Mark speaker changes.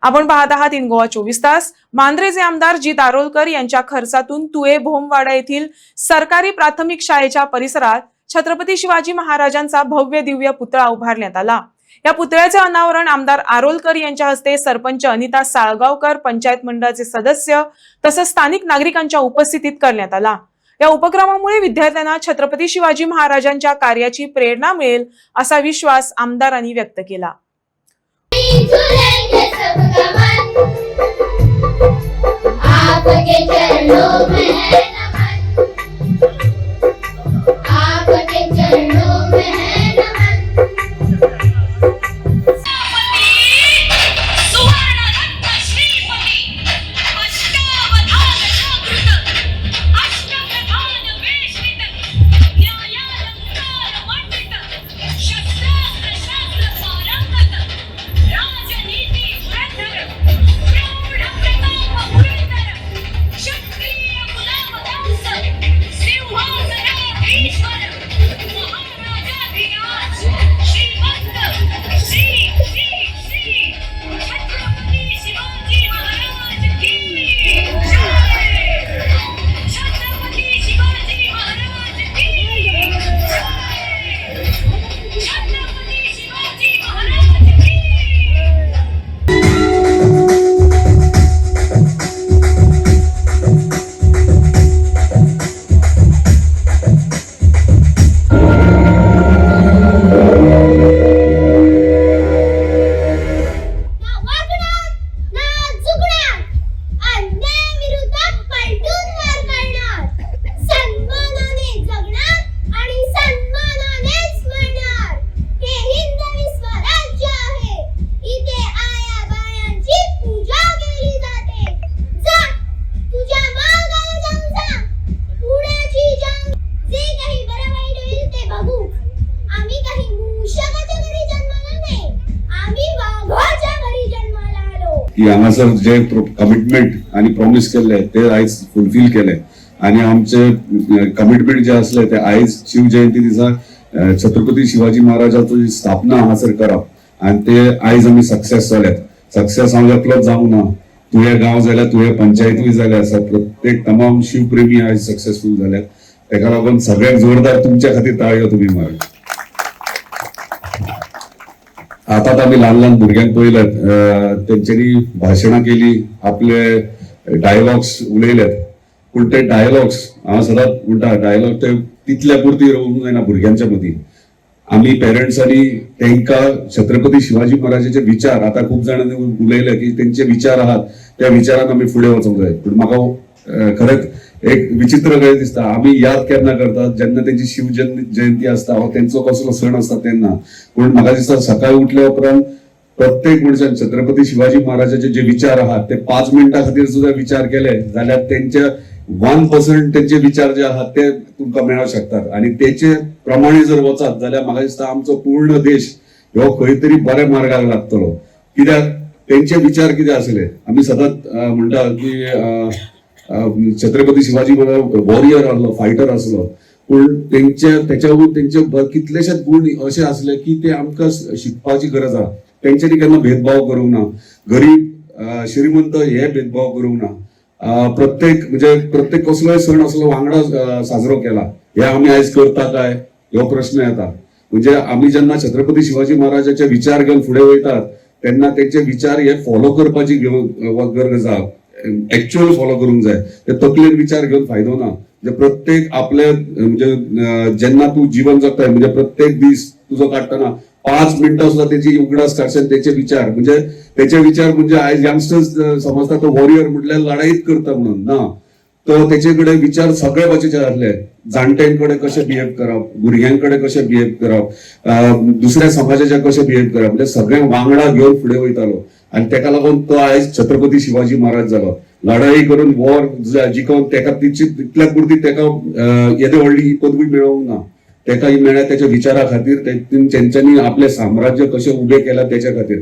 Speaker 1: आपण पाहत आहात इन गोवा 24 तास. मांद्रेचे आमदार जी दारोलकर यांच्या खर्चातून तुये भोमवाडा येथील सरकारी प्राथमिक शाळेच्या परिसरात छत्रपती शिवाजी महाराजांचा भव्य दिव्य पुतळा उभारण्यात आला. या पुतळ्याचे अनावरण आमदार आरोलकर यांच्या हस्ते सरपंच अनिता साळगावकर, पंचायत मंडळाचे सदस्य तसंच स्थानिक नागरिकांच्या उपस्थितीत करण्यात आला. या उपक्रमामुळे विद्यार्थ्यांना छत्रपती शिवाजी महाराजांच्या कार्याची प्रेरणा मिळेल असा विश्वास आमदारांनी व्यक्त केला.
Speaker 2: आपके चरणों में है नमन, आपके चरणों में है नमन। सुवर्ण रत्न श्रीपति, अष्टावधान जागृत, अष्टप्रधान वेशित, न्यायालंकार मंडित, शस्त्रास्त्र शास्त्र पारंगत, राजनीति धुरंधर, प्रौढ प्रताप पुरंदर, क्षत्रिय गुलामवंश, सिंहासनाधीश्वर, महाराजाधिराज, श्रीमंत श्री श्री श्री छत्रपती शिवाजी महाराज की जय। छत्रपती शिवाजी महाराज की जय। छत्रपती शिवाजी महाराज की। ना वागणार ना झुकणार, अन्यायाविरुद्ध पलटून वार करणार, सन्मानाने जगणार आणि सन्मानानेच मरणार. हे हिंदवी स्वराज्य आहे, इथे आया बायांची पूजा केली जाते. जा तुझ्या मागाला जाऊन सांग, पुण्याची जंग जे काही बरं वाईट होईल ते बघू. आम्ही काही मूषकाच्या घरी जन्माला नाही, आम्ही वाघाच्या घरी जन्माला आलो.
Speaker 3: की हांगासर जे कमिटमेंट आणि प्रॉमिस केले ते आयज फुलफिल केले आणि आमचे कमिटमेंट जे असले ते आयज शिवजयंती दिसा छत्रपती शिवाजी महाराजांची स्थापना हांगासर करप आणि ते आयज आमी सक्सेस जाल्यात. सक्सेस हांव एकलोच जावंक ना, तुवें गांव जाल्यार तुवें पंचायतूय जाले आसा, प्रत्येक तमाम शिवप्रेमी आयज सक्सेसफुल जाल्यात. तेका लागून सगळ्याक जोरदार तुमच्या खातीर ताळयो तुमी मारत. आता आम्ही लहान लहान भुरग्यांक पळयल्यात, तेंच्यांनी भाशणां केली, आपले डायलॉग्स उलयल्यात, पूण ते डायलॉग्स हांव सदांच म्हणटा डायलॉग ते तितल्या पुरती रावूंक जायना भुरग्यांच्या मदीं. आमी पेरंट्सांनी तांकां छत्रपती शिवाजी महाराजाचे विचार, आता खूप जाणांनी उलयले की तेंचे विचार आहात त्या विचारान आमी फुडें वचूंक जाय. पूण म्हाका खरेंच एक विचित्र गजाल दिसता, आमी याद केन्ना करतात जेन्ना तेंची शिव जयंती असता वा तेंचो कसलो सण असता तेन्ना. पूण म्हाका दिसता सकाळी उठल्या उपरांत प्रत्येक मनशान छत्रपती शिवाजी महाराजाचे जे विचार आहात ते 5 मिनिटां खातीर सुद्धा विचार केले जाल्यार तेंचे 1% तेंचे विचार जे आहात ते तुमकां मेळूंक शकतात. आणि तेचे प्रमाणे जर वचत जाल्यार म्हाका दिसता आमचो पूर्ण देश ह्यो खंय तरी बऱ्या मार्गाक लागतलो. कित्याक तेंचे विचार कितें आसले, आमी सदांच म्हणटा की छत्रपती शिवाजी महाराज वॉरियर असलो, फायटर असलो, पण तेंचे कितलेशेच गुण असे असले की ते आमकां शिकपाची गरज आहा. तेंच्यांनी केन्ना भेदभाव करूंक ना, गरीब श्रीमंत हे भेदभाव करूंक ना. प्रत्येक कसलोय सण असलो वांगडा साजरो केला. हे आमी आयज करता काय ह्यो प्रश्न येता. म्हणजे आमी जेन्ना छत्रपती शिवाजी महाराजाचे विचार घेवन फुडें वयतात तेन्ना तेंचे विचार हे फॉलो करपाची गरज आहा. ऍक्च्युअल फॉलो करूंक जाय. ते तकलेन विचार घेवन फायदो ना. म्हणजे प्रत्येक आपले म्हणजे जेन्ना तू जीवन जगताय म्हणजे प्रत्येक दीस तुजो काडटना 5 मिनिटां सुद्धा त्याची उगडास काडच्यान तेचे विचार म्हणजे आयज यंगस्टर्स समजता तो वॉरियर म्हटल्यार लढाईच करता म्हणून ना. तो तेचे कडेन विचार सगळे भाशेचे आसले. जाणट्यांकडे कशें बिहेव करप, भुरग्यांकडे कशें बिहेव करप, दुसऱ्या समाजाच्या कशें बिहेव करप, म्हणजे सगळे वांगडा घेवन फुडें वयतालो. आणि तेका लागून तो आयज छत्रपती शिवाजी महाराज जालो. लढाई करून वॉर जिखोवन तेका तितल्या पुरती तेका येदे व्हडली ही पदवी मेळोवंक ना. तेका ही मेळ्ळ्या त्याच्या विचारा खातीर, तेंच्यांनी आपले साम्राज्य कशें उबें केला त्याच्या खातीर.